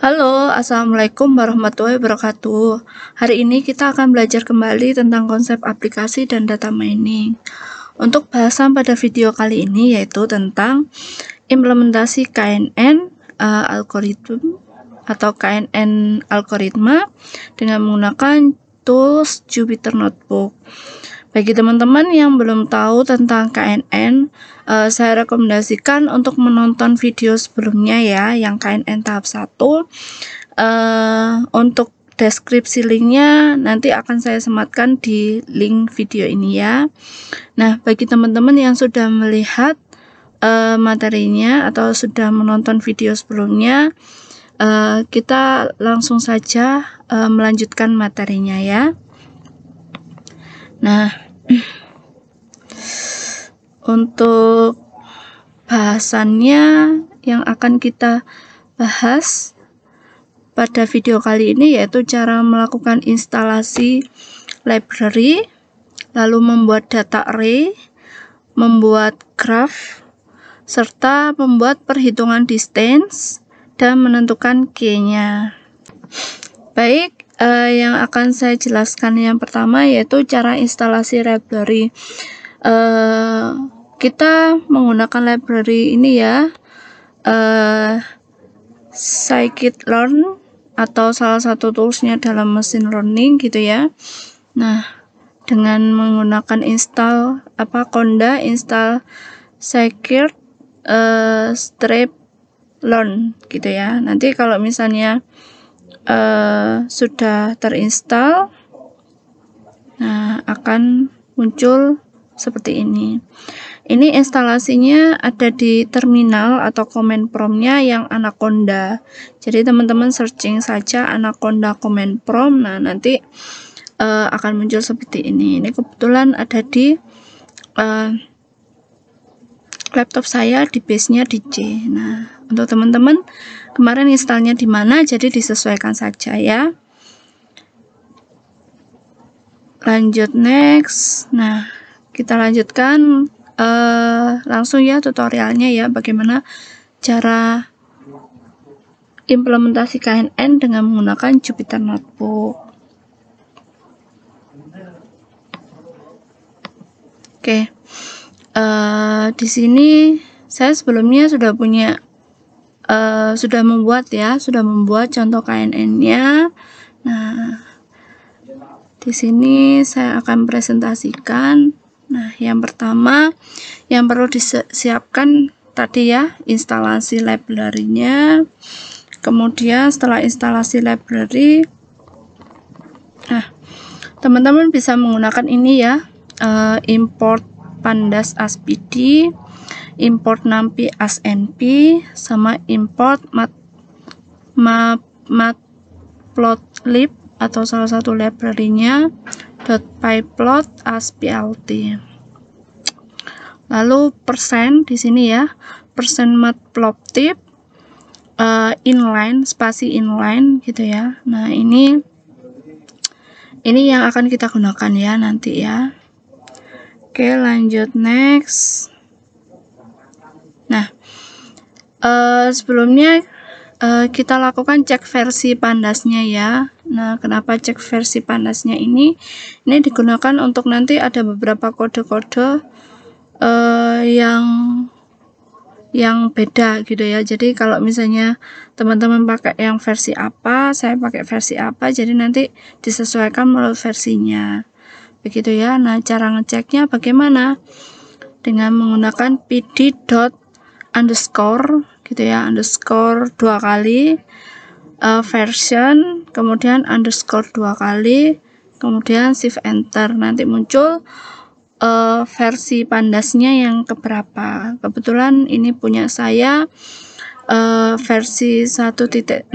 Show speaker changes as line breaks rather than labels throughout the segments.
Halo, Assalamualaikum warahmatullahi wabarakatuh. Hari ini kita akan belajar kembali tentang konsep aplikasi dan data mining. Untuk bahasan pada video kali ini yaitu tentang implementasi KNN algoritma atau KNN algoritma dengan menggunakan tools Jupyter Notebook. Bagi teman-teman yang belum tahu tentang KNN, saya rekomendasikan untuk menonton video sebelumnya ya, yang KNN tahap 1. Untuk deskripsi linknya nanti akan saya sematkan di link video ini ya. Nah, bagi teman-teman yang sudah melihat materinya atau sudah menonton video sebelumnya, kita langsung saja melanjutkan materinya ya. Nah, untuk bahasannya yang akan kita bahas pada video kali ini yaitu cara melakukan instalasi library, lalu membuat data array, membuat graph, serta membuat perhitungan distance dan menentukan key-nya. Baik, yang akan saya jelaskan yang pertama yaitu cara instalasi library. Kita menggunakan library ini ya, scikit-learn atau salah satu toolsnya dalam machine learning gitu ya. Nah, dengan menggunakan install conda install scikit strip learn gitu ya. Nanti kalau misalnya sudah terinstall, nah akan muncul seperti ini. Ini instalasinya ada di terminal atau command prompt-nya yang Anaconda. Jadi teman-teman searching saja Anaconda command prompt. Nah, nanti akan muncul seperti ini. Ini kebetulan ada di laptop saya, di base-nya di C. Nah, untuk teman-teman kemarin installnya di mana, jadi disesuaikan saja ya. Lanjut next. Nah, kita lanjutkan langsung ya tutorialnya ya, bagaimana cara implementasi KNN dengan menggunakan Jupyter Notebook. Oke, di sini saya sebelumnya sudah membuat contoh KNN-nya. Nah, di sini saya akan presentasikan. Nah, yang pertama yang perlu disiapkan tadi ya, instalasi library-nya. Kemudian setelah instalasi library, nah, teman-teman bisa menggunakan ini ya, import pandas aspd, import numpy asnp, sama import matplotlib atau salah satu library-nya .pyplot as.plt. Lalu persen di sini ya, persen matplotlib inline, spasi inline gitu ya. Nah, ini yang akan kita gunakan ya nanti ya. Oke, lanjut next. Nah, sebelumnya kita lakukan cek versi pandasnya ya. Nah, kenapa cek versi pandasnya ini digunakan untuk nanti ada beberapa kode-kode yang beda gitu ya. Jadi kalau misalnya teman-teman pakai yang versi apa, saya pakai versi apa, jadi nanti disesuaikan menurut versinya begitu ya. Nah, cara ngeceknya bagaimana? Dengan menggunakan pd.underscore gitu ya, underscore 2 kali, version, kemudian underscore 2 kali, kemudian shift enter. Nanti muncul versi pandasnya yang keberapa. Kebetulan ini punya saya versi 1.0.1.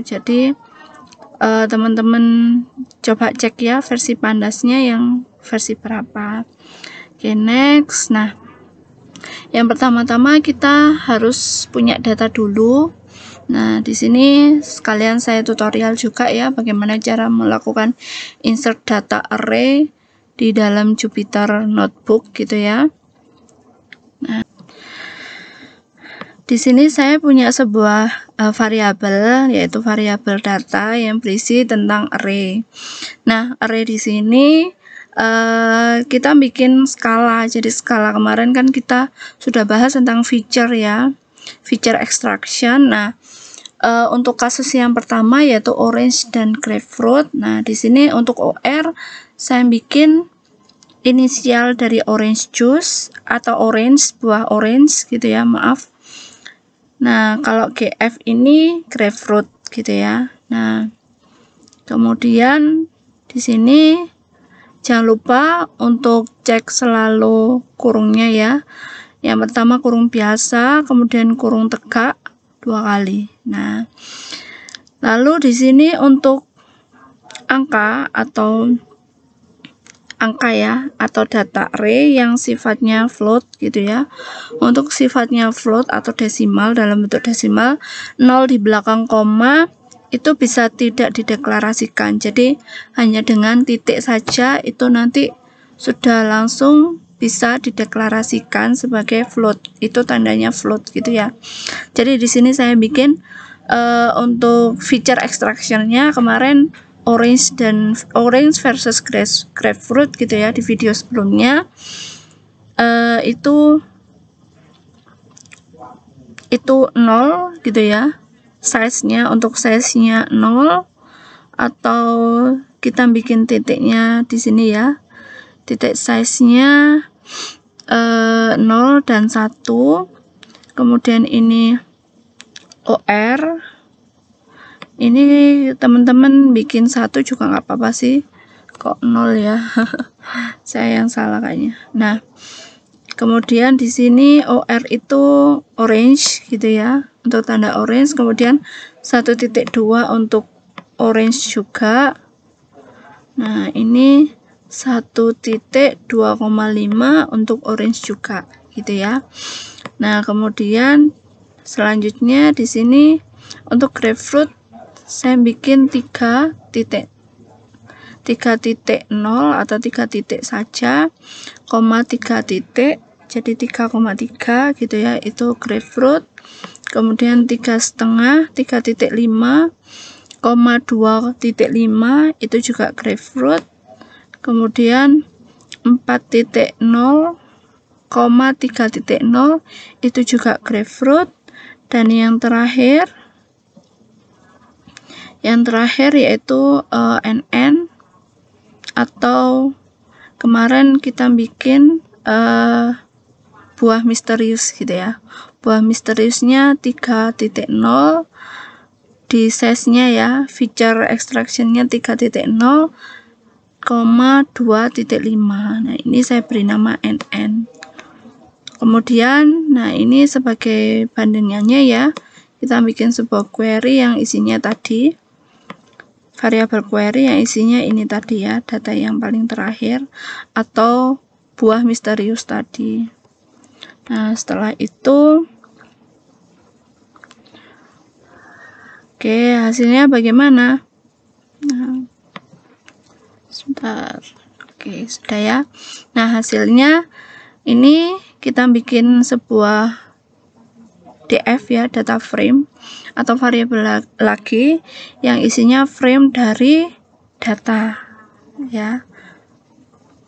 Jadi teman-teman coba cek ya versi pandasnya yang versi berapa. Oke, next. Nah, yang pertama-tama kita harus punya data dulu. Nah, di sini sekalian saya tutorial juga ya bagaimana cara melakukan insert data array di dalam Jupyter Notebook gitu ya. Nah, di sini saya punya sebuah variabel, yaitu variabel data yang berisi tentang array. Nah, array di sini kita bikin skala. Jadi skala kemarin kan kita sudah bahas tentang feature ya, feature extraction. Nah, untuk kasus yang pertama yaitu orange dan grapefruit. Nah, di sini untuk OR saya bikin inisial dari orange juice atau orange, buah orange gitu ya, maaf. Nah, kalau GF ini grapefruit gitu ya. Nah, kemudian di sini jangan lupa untuk cek selalu kurungnya ya. Yang pertama kurung biasa, kemudian kurung tegak 2 kali. Nah, lalu di sini untuk angka ya, atau data array yang sifatnya float gitu ya. Untuk sifatnya float atau desimal, dalam bentuk desimal, 0 di belakang koma itu bisa tidak dideklarasikan. Jadi hanya dengan titik saja itu nanti sudah langsung bisa dideklarasikan sebagai float. Itu tandanya float gitu ya. Jadi di sini saya bikin untuk feature extraction-nya kemarin orange versus grapefruit gitu ya, di video sebelumnya itu 0 gitu ya, size-nya, untuk size-nya 0, atau kita bikin titiknya di sini ya, titik size-nya 0 dan 1. Kemudian ini OR, ini teman-teman bikin 1 juga nggak apa-apa sih, kok 0 ya. Saya yang salah kayaknya. Nah, kemudian di sini OR itu orange gitu ya, untuk tanda orange. Kemudian 1.2 untuk orange juga. Nah, ini 1.2,5 untuk orange juga gitu ya. Nah, kemudian selanjutnya di sini untuk grapefruit saya bikin 3 titik 0 atau 3 titik saja, 3 titik, jadi 3,3 gitu ya, itu grapefruit. Kemudian 3,5, 3.5, 2.5 itu juga grapefruit. Kemudian 4.0, 3.0 itu juga grapefruit. Dan yang terakhir yaitu NN, atau kemarin kita bikin buah misterius gitu ya. Buah misteriusnya 3.0, di size-nya ya, feature extraction-nya 3.0, 2.5. Nah, ini saya beri nama NN. Kemudian, nah ini sebagai bandingannya ya, kita bikin sebuah query yang isinya tadi, variabel query yang isinya ini tadi ya, data yang paling terakhir atau buah misterius tadi. Nah, setelah itu oke, hasilnya bagaimana? Nah, sebentar. Oke, sudah ya. Nah, hasilnya ini kita bikin sebuah df ya, data frame atau variabel lagi yang isinya frame dari data ya.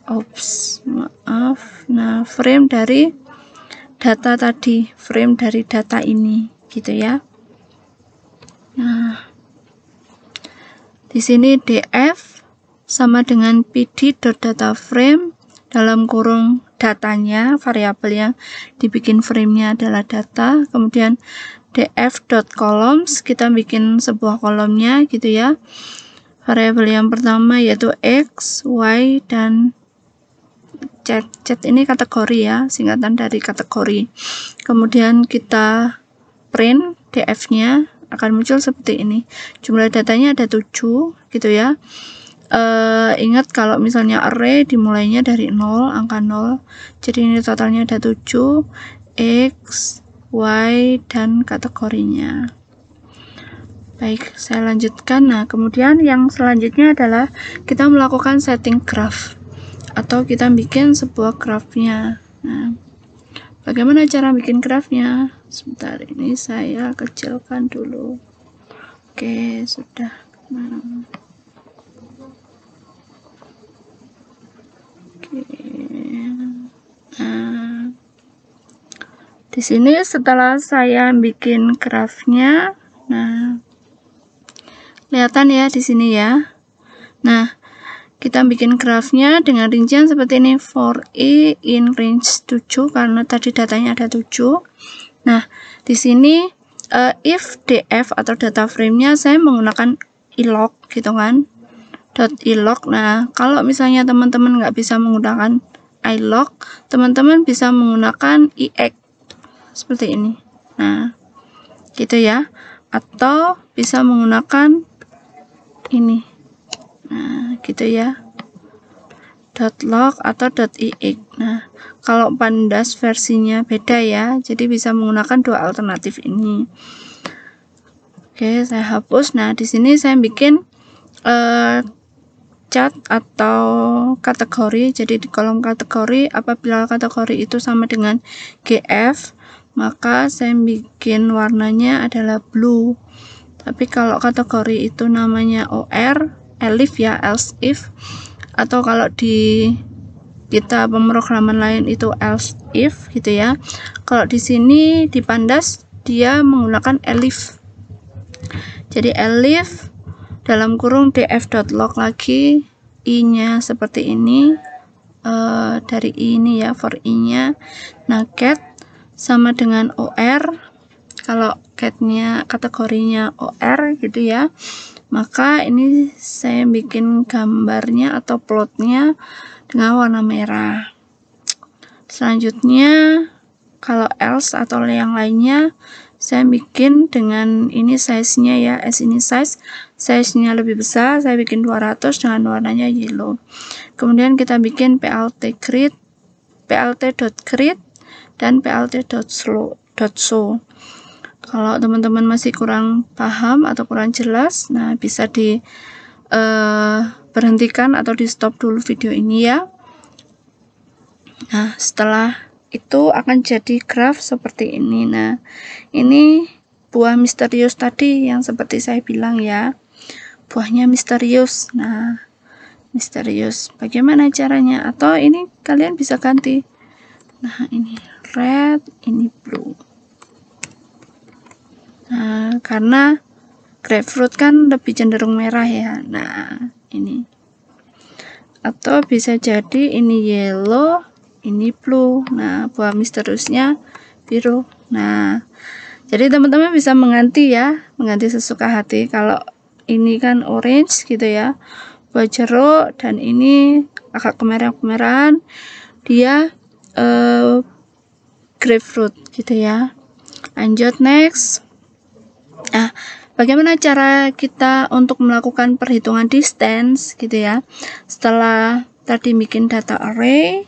Oops, maaf. Nah, frame dari data tadi, frame dari data ini gitu ya. Nah, di sini df sama dengan pd.dataframe dalam kurung datanya, variabel yang dibikin framenya adalah data. Kemudian df.columns, kita bikin sebuah kolomnya gitu ya. Variabel yang pertama yaitu x, y, dan z. Z ini kategori ya, singkatan dari kategori. Kemudian kita print df-nya, akan muncul seperti ini. Jumlah datanya ada 7 gitu ya. Ingat kalau misalnya array dimulainya dari 0, angka 0, jadi ini totalnya ada 7, x, y, dan kategorinya. Baik, saya lanjutkan. Nah, kemudian yang selanjutnya adalah kita melakukan setting graph atau kita bikin sebuah grafnya. Nah, bagaimana cara bikin grafnya? sebentar, ini saya kecilkan dulu. Oke, sudah. Oke. Nah, di sini setelah saya bikin grafnya, nah kelihatan ya di sini ya. Nah, kita bikin grafnya dengan rincian seperti ini, for i in range 7 karena tadi datanya ada 7. Nah, di sini if df atau data frame-nya saya menggunakan ilog gitu kan, .ilog. Nah, kalau misalnya teman-teman nggak bisa menggunakan ilog, teman-teman bisa menggunakan iex seperti ini. Nah, gitu ya. Atau bisa menggunakan ini. Nah, gitu ya. .log atau .iex. Nah, kalau Pandas versinya beda ya, jadi bisa menggunakan dua alternatif ini. Oke, saya hapus. Nah, di sini saya bikin cat atau kategori. Jadi di kolom kategori, apabila kategori itu sama dengan GF, maka saya bikin warnanya adalah blue. Tapi kalau kategori itu namanya OR, elif ya, else if, atau kalau di kita pemrograman lain itu else if gitu ya. Kalau di sini di Pandas dia menggunakan elif. Jadi elif dalam kurung df.log lagi, i-nya seperti ini, dari i ini ya, for i-nya. Nah, cat sama dengan OR. Kalau cat-nya kategorinya OR gitu ya, maka ini saya bikin gambarnya atau plotnya dengan warna merah. Selanjutnya kalau else atau yang lainnya saya bikin dengan ini size-nya ya, S ini size-nya lebih besar, saya bikin 200 dengan warnanya yellow. Kemudian kita bikin plt.grid, plt.grid dan plt.show. Kalau teman-teman masih kurang paham atau kurang jelas, nah bisa di berhentikan atau di stop dulu video ini ya. Nah, setelah itu akan jadi graf seperti ini. Nah, ini buah misterius tadi yang seperti saya bilang ya, buahnya misterius. Nah, misterius bagaimana caranya? Atau ini kalian bisa ganti. Nah, ini red, ini blue. Nah, karena grapefruit kan lebih cenderung merah ya. Nah, ini. Atau bisa jadi ini yellow, ini blue. Nah, buah misteriusnya biru. Nah, jadi teman-teman bisa mengganti ya, mengganti sesuka hati. Kalau ini kan orange gitu ya, buah jeruk, dan ini agak kemerahan-kemerahan, dia grapefruit gitu ya. Lanjut next. Nah, bagaimana cara kita untuk melakukan perhitungan distance gitu ya? Setelah tadi bikin data array,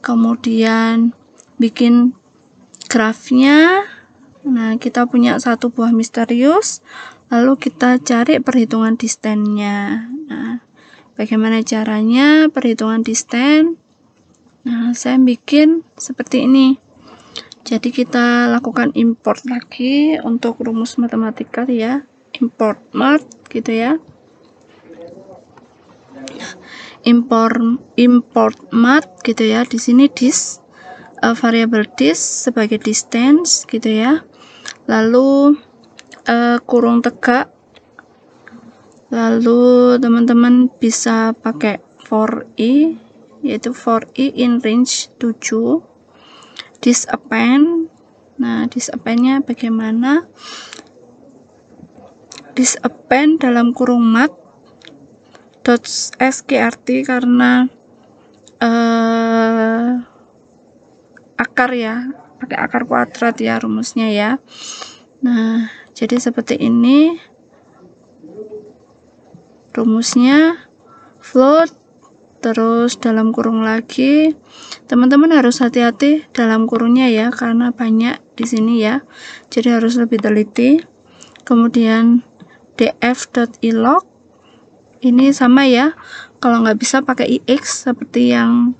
kemudian bikin grafnya. Nah, kita punya satu buah misterius, lalu kita cari perhitungan distance-nya. Nah, bagaimana caranya perhitungan distance? Nah, saya bikin seperti ini. Jadi kita lakukan import lagi untuk rumus matematika ya, import mat gitu ya. Import mat gitu ya. Di sini dis variabel dis sebagai distance gitu ya. Lalu kurung tegak. Lalu teman-teman bisa pakai for i, yaitu for i in range 7. Disappend. Nah, disappend-nya bagaimana? Disappend dalam kurung mat .sqrt karena akar ya, pakai akar kuadrat ya rumusnya ya. Nah, jadi seperti ini rumusnya, float terus dalam kurung lagi. Teman-teman harus hati-hati dalam kurungnya ya, karena banyak di sini ya, jadi harus lebih teliti. Kemudian df.ilog ini sama ya, kalau nggak bisa pakai iex seperti yang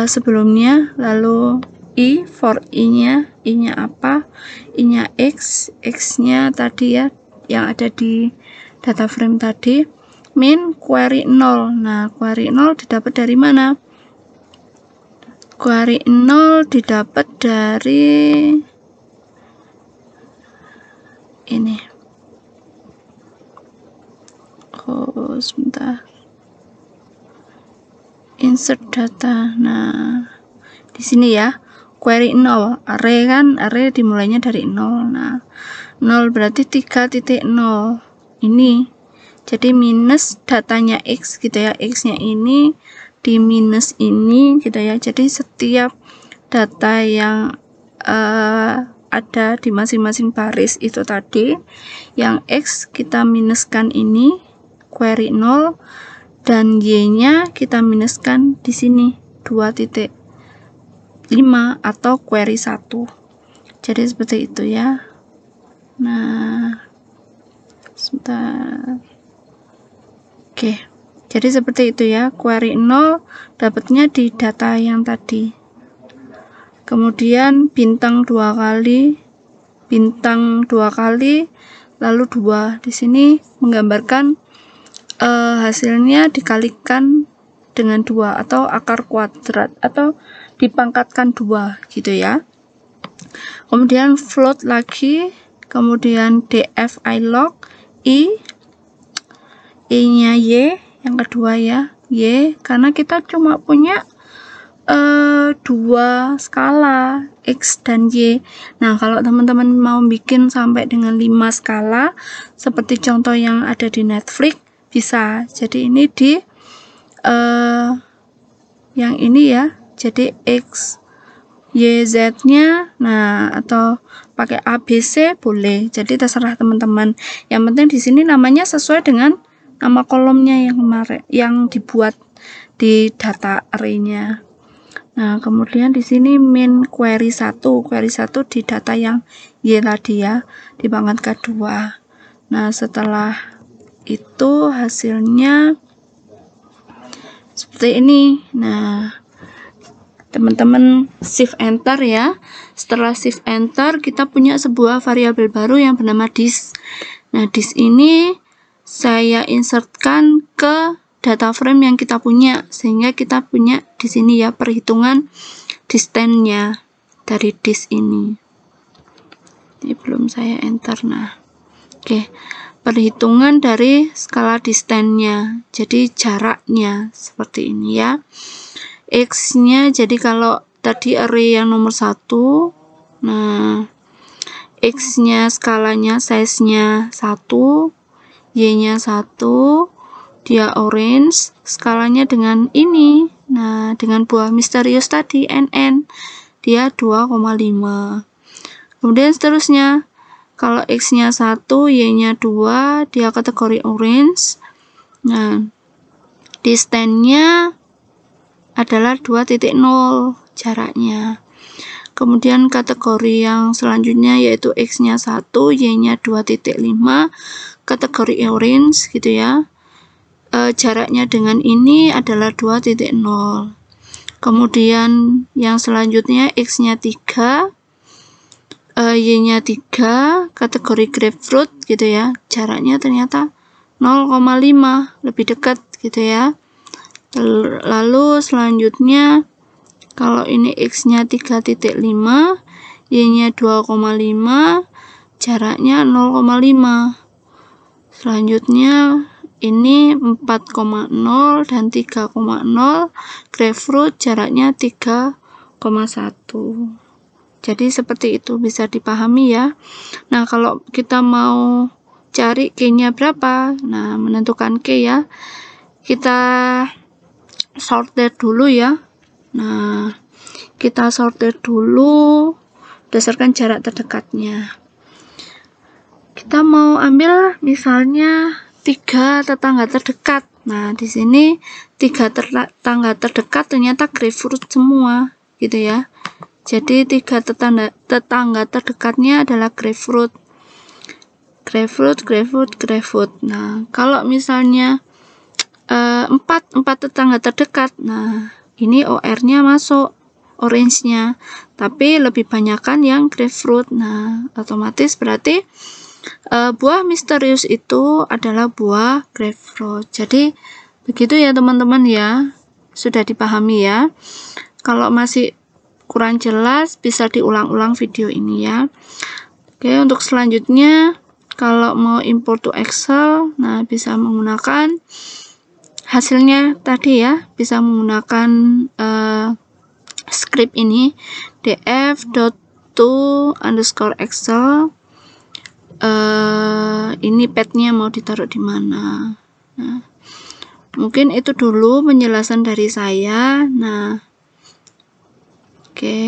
sebelumnya. Lalu I, for I-nya apa? I-nya X, X-nya tadi ya, yang ada di data frame tadi, min query 0. Nah, query 0 didapat dari mana? Query 0 didapat dari ini. Oh, sebentar. Insert data. Nah, di sini ya, query 0, array kan, array dimulainya dari 0. Nah, 0 berarti 3.0 ini. Jadi minus datanya X gitu ya, X-nya ini di minus ini gitu ya. Jadi setiap data yang ada di masing-masing baris itu tadi, yang X kita minuskan ini query 0, dan Y-nya kita minuskan di sini 2.5 atau query 1. Jadi seperti itu ya. Nah, sebentar. Oke. Jadi seperti itu ya. Query 0 dapatnya di data yang tadi. Kemudian bintang 2 kali, lalu 2. Di sini menggambarkan hasilnya dikalikan dengan 2 atau akar kuadrat atau dipangkatkan 2 gitu ya. Kemudian float lagi, kemudian df ilog I-nya Y yang kedua ya, Y, karena kita cuma punya 2 skala X dan Y. Nah, kalau teman-teman mau bikin sampai dengan 5 skala seperti contoh yang ada di Netflix bisa. Jadi ini di yang ini ya, jadi X, Y, Z nya, nah, atau pakai ABC boleh, jadi terserah teman-teman. Yang penting di sini namanya sesuai dengan nama kolomnya yang kemarin yang dibuat di data array-nya. Nah, kemudian di sini min query 1 di data yang Y tadi ya, dipangkat ke 2. Nah, setelah itu hasilnya seperti ini. Nah, teman-teman shift enter ya. Setelah shift enter, kita punya sebuah variabel baru yang bernama dis. Nah, dis ini saya insertkan ke data frame yang kita punya, sehingga kita punya di sini ya perhitungan distance-nya dari dis ini. Ini belum saya enter. Nah, oke. Perhitungan dari skala distance-nya, jadi jaraknya seperti ini ya. X-nya, jadi kalau tadi array yang nomor 1, nah X-nya skalanya size-nya 1, Y-nya 1, dia orange, skalanya dengan ini, nah dengan buah misterius tadi NN, dia 2,5. Kemudian seterusnya, kalau X-nya 1, Y-nya 2, dia kategori orange. Nah, distance-nya adalah 2.0 jaraknya. Kemudian kategori yang selanjutnya yaitu X-nya 1, Y-nya 2.5, kategori orange gitu ya. Jaraknya dengan ini adalah 2.0. Kemudian yang selanjutnya X-nya 3, Y-nya 3, kategori grapefruit gitu ya, jaraknya ternyata 0,5, lebih dekat gitu ya. Lalu selanjutnya kalau ini X-nya 3.5, Y-nya 2,5, jaraknya 0,5. Selanjutnya ini 4,0 dan 3,0, grapefruit jaraknya 3,1. Jadi seperti itu, bisa dipahami ya. Nah, kalau kita mau cari K-nya berapa, nah menentukan K ya, kita sortir dulu ya. Nah, kita sortir dulu berdasarkan jarak terdekatnya. Kita mau ambil misalnya 3 tetangga terdekat. Nah, di sini 3 tetangga terdekat ternyata grapefruit semua gitu ya. Jadi 3 tetangga terdekatnya adalah grapefruit. Nah, kalau misalnya 4 tetangga terdekat, nah ini OR-nya masuk. orange-nya, tapi lebih banyakkan yang grapefruit. Nah, otomatis berarti buah misterius itu adalah buah grapefruit. Jadi begitu ya teman-teman ya, sudah dipahami ya. Kalau masih kurang jelas bisa diulang-ulang video ini ya. Oke, untuk selanjutnya kalau mau import to Excel, nah bisa menggunakan hasilnya tadi ya, bisa menggunakan script ini df.to_excel. Ini padnya mau ditaruh di mana. Nah, mungkin itu dulu penjelasan dari saya. Nah, oke,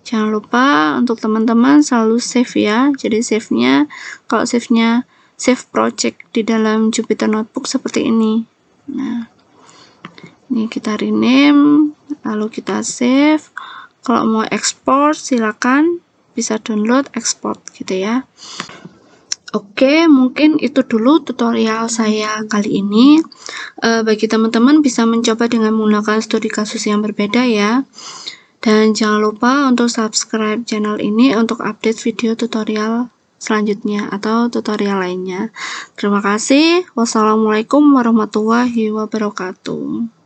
jangan lupa untuk teman-teman selalu save ya. Jadi save-nya, kalau save project di dalam Jupyter Notebook seperti ini. Nah, ini kita rename, lalu kita save. Kalau mau export silakan bisa download, export gitu ya. Oke, mungkin itu dulu tutorial saya kali ini. Bagi teman-teman bisa mencoba dengan menggunakan studi kasus yang berbeda ya. Dan jangan lupa untuk subscribe channel ini untuk update video tutorial selanjutnya atau tutorial lainnya. Terima kasih. Wassalamualaikum warahmatullahi wabarakatuh.